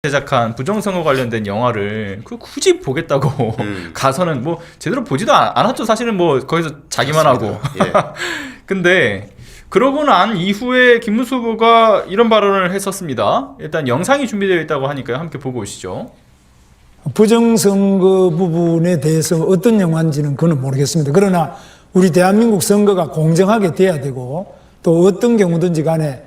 제작한 부정선거 관련된 영화를 그 굳이 보겠다고 가서는 뭐 제대로 보지도 않았죠. 사실은 뭐 거기서 자기만 하고. 예. 근데 그러고 난 이후에 김문수 후보가 이런 발언을 했었습니다. 일단 영상이 준비되어 있다고 하니까요. 함께 보고 오시죠. 부정선거 부분에 대해서 어떤 영화인지는 그건 모르겠습니다. 그러나 우리 대한민국 선거가 공정하게 돼야 되고 또 어떤 경우든지 간에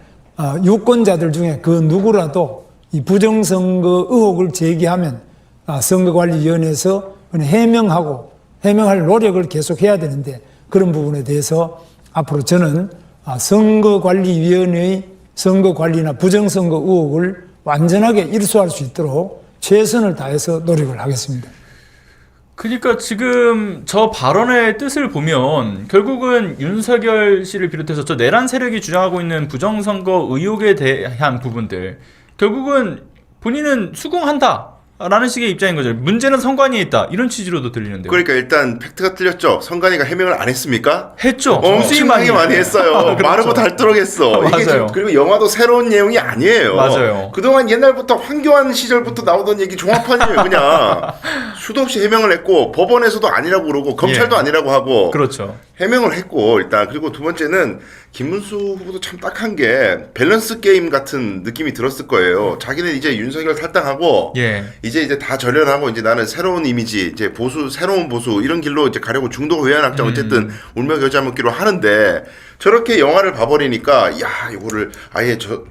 유권자들 중에 그 누구라도 이 부정선거 의혹을 제기하면 선거관리위원회에서 해명할 노력을 계속해야 되는데 그런 부분에 대해서 앞으로 저는 선거관리위원회의 선거관리나 부정선거 의혹을 완전하게 일소할 수 있도록 최선을 다해서 노력을 하겠습니다. 그러니까 지금 저 발언의 뜻을 보면 결국은 윤석열 씨를 비롯해서 저 내란 세력이 주장하고 있는 부정선거 의혹에 대한 부분들 결국은 본인은 수긍한다 라는 식의 입장인 거죠. 문제는 선관위에 있다 이런 취지로도 들리는데요. 그러니까 일단 팩트가 틀렸죠. 선관위가 해명을 안 했습니까? 했죠. 엄청나게 많이 했어요. 그렇죠. 말하고 닳도록 했어. 이게 지금 그리고 영화도 새로운 내용이 아니에요. 맞아요. 그동안 옛날부터 황교안 시절부터 나오던 얘기 종합판이에요. 그냥 수도 없이 해명을 했고 법원에서도 아니라고 그러고 검찰도 아니라고 하고 그렇죠. 해명을 했고 일단 그리고 두 번째는 김문수 후보도 참 딱한 게 밸런스 게임 같은 느낌이 들었을 거예요. 자기는 이제 윤석열 탈당하고 이제 다 절연하고 이제 나는 새로운 이미지 이제 새로운 보수 이런 길로 이제 가려고 중도 외연 확장 어쨌든 울며 겨자 먹기로 하는데 저렇게 영화를 봐버리니까 야 이거를 아예 저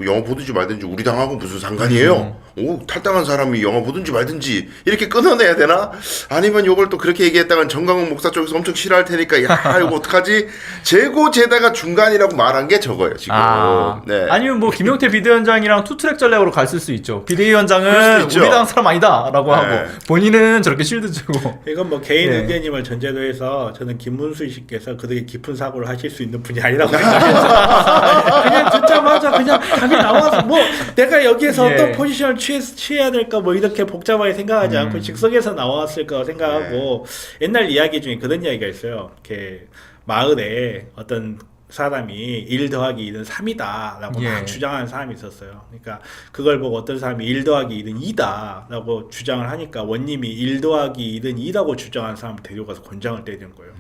영화 보든지 말든지 우리 당하고 무슨 상관이에요? 오 탈당한 사람이 영화 보든지 말든지 이렇게 끊어내야 되나? 아니면 이걸 또 그렇게 얘기했다간 정강훈 목사 쪽에서 엄청 싫어할 테니까 야 이거 어떡하지? 재고재다가 중간이라고 말한 게 저거예요 지금. 네. 아니면 뭐 김용태 비대위원장이랑 투트랙 전략으로 갔을 수 있죠. 비대위원장은 우리 당 사람 아니다라고 하고 본인은 저렇게 실드 주고. 이건 뭐 개인 의견임을 전제로 해서 저는 김문수 씨께서 그렇게 깊은 사고를 하실 수 있는 분이 아니라고 생각해서 그냥 듣자마자 그냥 답이 나와서 뭐 내가 여기에서 어떤 포지션을 취해야 될까 뭐 이렇게 복잡하게 생각하지 않고 즉석에서 나왔을 거 생각하고 옛날 이야기 중에 그런 이야기가 있어요. 이렇게 마을에 어떤 사람이 1 더하기 2는 3이다 라고 막 주장하는 사람이 있었어요. 그러니까 그걸 보고 어떤 사람이 1 더하기 2는 2다 라고 주장을 하니까 원님이 1 더하기 2는 2라고 주장하는 사람을 데려가서 곤장을 때리는 거예요.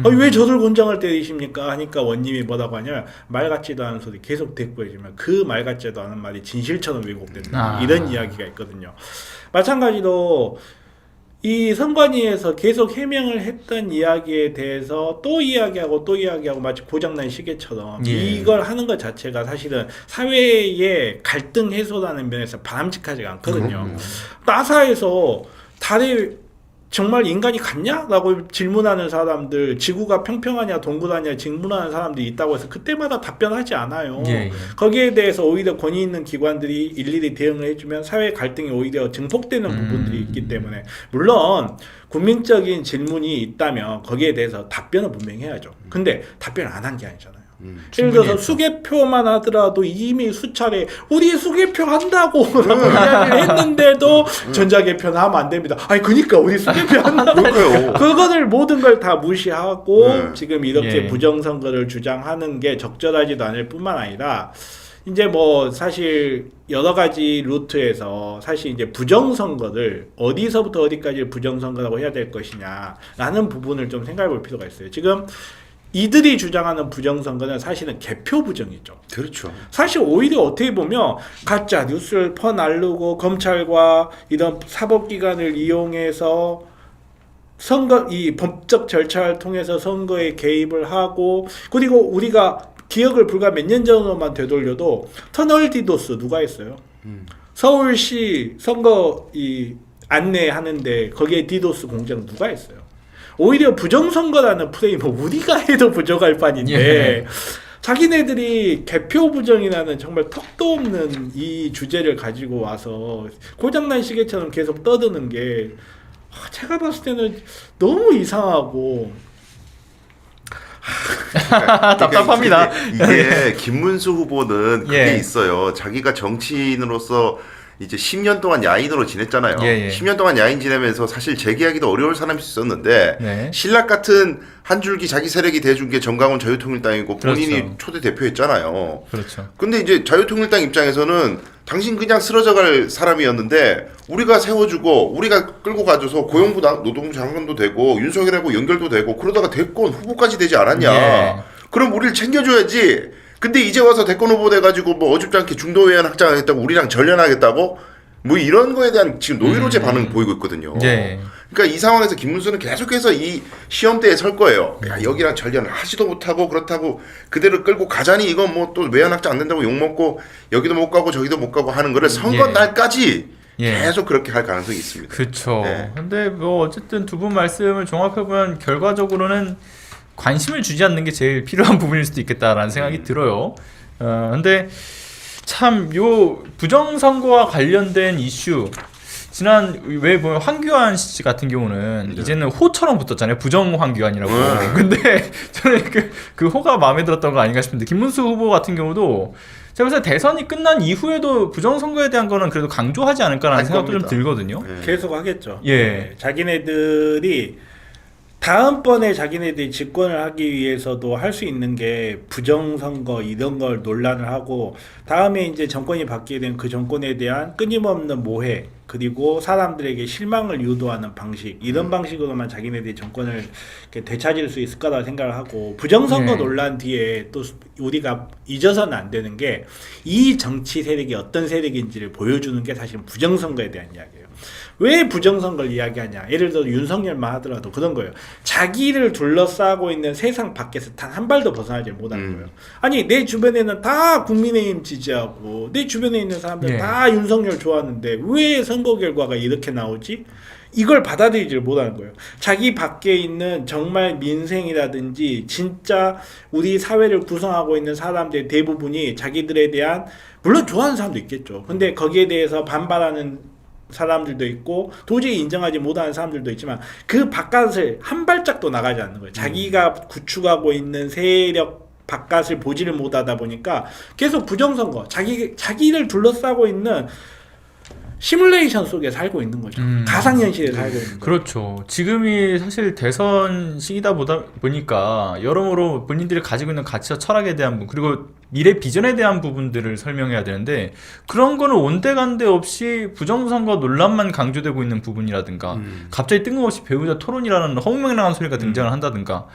아니, 왜 저를 곤장을 때리십니까? 하니까 원님이 뭐라고 하냐면 말 같지도 않은 소리 계속 듣고 있지만 그 말 같지도 않은 말이 진실처럼 왜곡된다. 이런 이야기가 있거든요. 마찬가지로 이 선관위에서 계속 해명을 했던 이야기에 대해서 또 이야기하고 마치 고장난 시계처럼 이걸 하는 것 자체가 사실은 사회의 갈등 해소라는 면에서 바람직하지가 않거든요. 나사에서 달에 정말 인간이 갔냐? 라고 질문하는 사람들, 지구가 평평하냐 동그라냐 질문하는 사람들이 있다고 해서 그때마다 답변하지 않아요. 거기에 대해서 오히려 권위 있는 기관들이 일일이 대응을 해주면 사회 갈등이 오히려 증폭되는 부분들이 있기 때문에 물론 국민적인 질문이 있다면 거기에 대해서 답변을 분명히 해야죠. 근데 답변을 안 한 게 아니잖아요. 예를 들어서 수개표만 하더라도 이미 수차례 우리 수개표 한다고 라고 이야기를 했는데도 전자개표는 하면 안 됩니다. 아니 그러니까 우리 수개표 한다고 그거를 모든 걸 다 무시하고 지금 이렇게 부정선거를 주장하는 게 적절하지도 않을 뿐만 아니라 이제 뭐 사실 여러 가지 루트에서 사실 이제 부정선거를 어디서부터 어디까지 부정선거라고 해야 될 것이냐라는 부분을 좀 생각해 볼 필요가 있어요. 지금 이들이 주장하는 부정선거는 사실은 개표 부정이죠. 그렇죠. 사실 오히려 어떻게 보면 가짜 뉴스를 퍼날르고 검찰과 이런 사법기관을 이용해서 이 법적 절차를 통해서 선거에 개입을 하고 그리고 우리가 기억을 불과 몇 년 전으로만 되돌려도 터널 디도스 누가 했어요? 서울시 선거 안내하는데 거기에 디도스 공작 누가 했어요? 오히려 부정선거라는 프레임은 우리가 해도 부족할 판인데 자기네들이 개표 부정이라는 정말 턱도 없는 이 주제를 가지고 와서 고장난 시계처럼 계속 떠드는 게 제가 봤을 때는 너무 이상하고 답답합니다. 이게 김문수 후보는 그게 있어요. 자기가 정치인으로서 이제 10년 동안 야인으로 지냈잖아요. 예. 10년 동안 야인 지내면서 사실 재계하기도 어려울 사람이 있었는데 네. 신락 같은 한 줄기 자기 세력이 대준 게 정강훈 자유통일당이고 본인이 그렇죠. 초대 대표였잖아요. 그렇죠. 근데 이제 자유통일당 입장에서는 당신 그냥 쓰러져갈 사람이었는데 우리가 세워주고 우리가 끌고 가줘서 고용부 노동부 장관도 되고 윤석열하고 연결도 되고 그러다가 대권 후보까지 되지 않았냐. 예. 그럼 우리를 챙겨줘야지. 근데 이제 와서 대권 후보 돼가지고 뭐 어줍지 않게 중도외연 확장하겠다고 우리랑 전련하겠다고 뭐 이런 거에 대한 지금 노이로제 반응 보이고 있거든요. 예. 그러니까 이 상황에서 김문수는 계속해서 이 시험대에 설 거예요. 야, 여기랑 전련을 하지도 못하고 그렇다고 그대로 끌고 가자니 이건 뭐 또 외연 확장 안 된다고 욕먹고 여기도 못 가고 저기도 못 가고 하는 거를 선거 예. 날까지 예. 계속 그렇게 할 가능성이 있습니다. 그렇죠. 네. 근데 뭐 어쨌든 두 분 말씀을 종합해보면 결과적으로는 관심을 주지 않는 게 제일 필요한 부분일 수도 있겠다라는 생각이 들어요. 근데 참 요 부정선거와 관련된 이슈 지난 왜 보면 황교안 씨 같은 경우는 네. 이제는 호처럼 붙었잖아요. 부정 황교안이라고. 네. 근데 저는 그 호가 마음에 들었던 거 아닌가 싶은데 김문수 후보 같은 경우도 제가 봤을 때 대선이 끝난 이후에도 부정선거에 대한 거는 그래도 강조하지 않을까라는 할 생각도 좀 겁니다. 들거든요. 네. 계속 하겠죠. 예. 네. 자기네들이 다음번에 자기네들이 집권을 하기 위해서도 할 수 있는 게 부정선거 이런 걸 논란을 하고 다음에 이제 정권이 바뀌게 된 그 정권에 대한 끊임없는 모해 그리고 사람들에게 실망을 유도하는 방식 이런 방식으로만 자기네들이 정권을 이렇게 되찾을 수 있을 거라고 생각을 하고 부정선거 네. 논란 뒤에 또 우리가 잊어서는 안 되는 게 이 정치 세력이 어떤 세력인지를 보여주는 게 사실 부정선거에 대한 이야기예요. 왜 부정선거를 이야기하냐? 예를 들어 윤석열만 하더라도 그런 거예요. 자기를 둘러싸고 있는 세상 밖에서 단 한 발도 벗어나지 못하는 거예요. 아니 내 주변에는 다 국민의힘 지지하고 내 주변에 있는 사람들 예. 다 윤석열 좋아하는데 왜 선거 결과가 이렇게 나오지? 이걸 받아들이지를 못하는 거예요. 자기 밖에 있는 정말 민생이라든지 진짜 우리 사회를 구성하고 있는 사람들 대부분이 자기들에 대한 물론 좋아하는 사람도 있겠죠. 근데 거기에 대해서 반발하는 사람들도 있고 도저히 인정하지 못하는 사람들도 있지만 그 바깥을 한 발짝도 나가지 않는 거예요. 자기가 구축하고 있는 세력 바깥을 보지를 못하다 보니까 계속 부정선거 자기를 둘러싸고 있는 시뮬레이션 속에 살고 있는 거죠. 가상현실에 살고 있는 거죠. 그렇죠. 지금이 사실 대선 시기다 보니까 여러모로 본인들이 가지고 있는 가치와 철학에 대한 부분 그리고 미래 비전에 대한 부분들을 설명해야 되는데 그런 거는 온데간데 없이 부정선거 논란만 강조되고 있는 부분이라든가 갑자기 뜬금없이 배우자 토론이라는 허무맹랑한 소리가 등장을 한다든가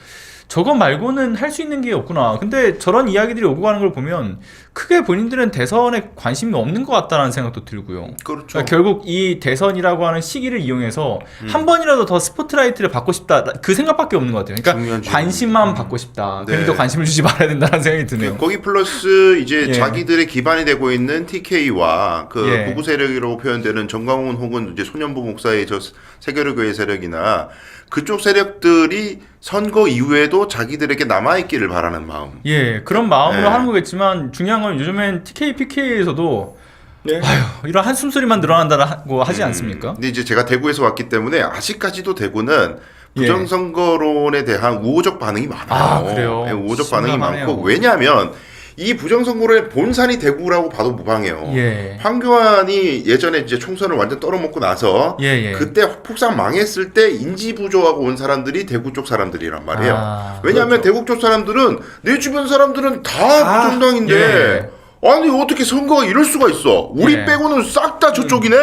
저거 말고는 할 수 있는 게 없구나. 근데 저런 이야기들이 오고 가는 걸 보면 크게 본인들은 대선에 관심이 없는 것 같다는 생각도 들고요. 그렇죠. 그러니까 결국 이 대선이라고 하는 시기를 이용해서 한 번이라도 더 스포트라이트를 받고 싶다. 그 생각밖에 없는 것 같아요. 그러니까 관심만 받고 싶다. 네. 괜히 더 관심을 주지 말아야 된다는 생각이 드네요. 거기 플러스 이제 예. 자기들의 기반이 되고 있는 TK와 그 예. 구구 세력이라고 표현되는 정강훈 혹은 이제 소년보 목사의 저 세계교회 세력이나 그쪽 세력들이 선거 이후에도 자기들에게 남아있기를 바라는 마음. 예, 그런 마음으로 네. 하는 거겠지만 중요한 건 요즘엔 TK, PK에서도 네. 이런 한숨소리만 늘어난다고 하지 않습니까? 근데 이제 제가 대구에서 왔기 때문에 아직까지도 대구는 예. 부정선거론에 대한 우호적 반응이 많아요. 아, 그래요? 네, 우호적 반응이 심각하네요. 많고 왜냐하면 이 부정선거론의 본산이 대구라고 봐도 무방해요. 예. 황교안이 예전에 이제 총선을 완전 떨어먹고 나서 예. 그때 폭삭 망했을 때 인지 부조하고 온 사람들이 대구 쪽 사람들이란 말이에요. 아, 왜냐하면 대구 쪽 사람들은 내 주변 사람들은 다 부정당인데 예. 아니 어떻게 선거가 이럴 수가 있어? 우리 예. 빼고는 싹 다 저쪽이네?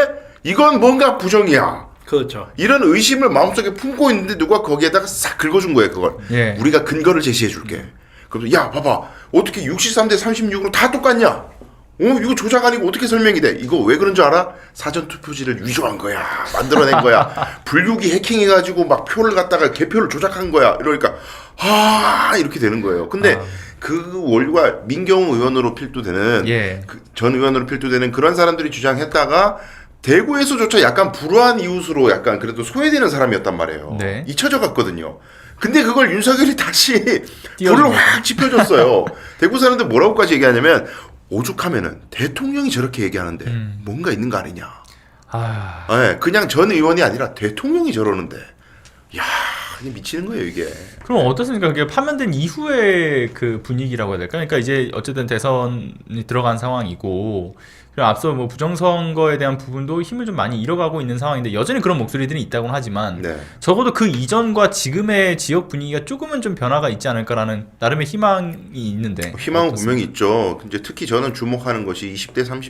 이건 뭔가 부정이야. 그렇죠. 이런 의심을 마음속에 품고 있는데 누가 거기에다가 싹 긁어준 거예요, 그걸. 예. 우리가 근거를 제시해 줄게. 그래서 야, 봐봐. 어떻게 63대 36으로 다 똑같냐? 이거 조작 아니고 어떻게 설명이 돼? 이거 왜 그런 줄 알아? 사전 투표지를 위조한 거야. 만들어낸 거야. 불육이 해킹해가지고 막 표를 갖다가 개표를 조작한 거야. 이러니까 이렇게 되는 거예요. 근데 그 원류가 민경우 의원으로 필두되는 예. 전 의원으로 필두되는 그런 사람들이 주장했다가 대구에서조차 약간 불우한 이웃으로 약간 그래도 소외되는 사람이었단 말이에요. 네. 잊혀져 갔거든요. 근데 그걸 윤석열이 다시 띄워준 불을 확 지펴줬어요. 대구 사람들 뭐라고까지 얘기하냐면 오죽하면은 대통령이 저렇게 얘기하는데 뭔가 있는 거 아니냐. 아, 네, 그냥 전 의원이 아니라 대통령이 저러는데 야 이게 미치는 거예요 이게. 그럼 어떻습니까? 그게 파면된 이후의 그 분위기라고 해야 될까? 그러니까 이제 어쨌든 대선이 들어간 상황이고, 그리고 앞서 뭐 부정선거에 대한 부분도 힘을 좀 많이 잃어가고 있는 상황인데 여전히 그런 목소리들이 있다고는 하지만 네. 적어도 그 이전과 지금의 지역 분위기가 조금은 좀 변화가 있지 않을까라는 나름의 희망이 있는데 희망은 어떻습니까? 분명히 있죠. 이제 특히 저는 주목하는 것이 20대 30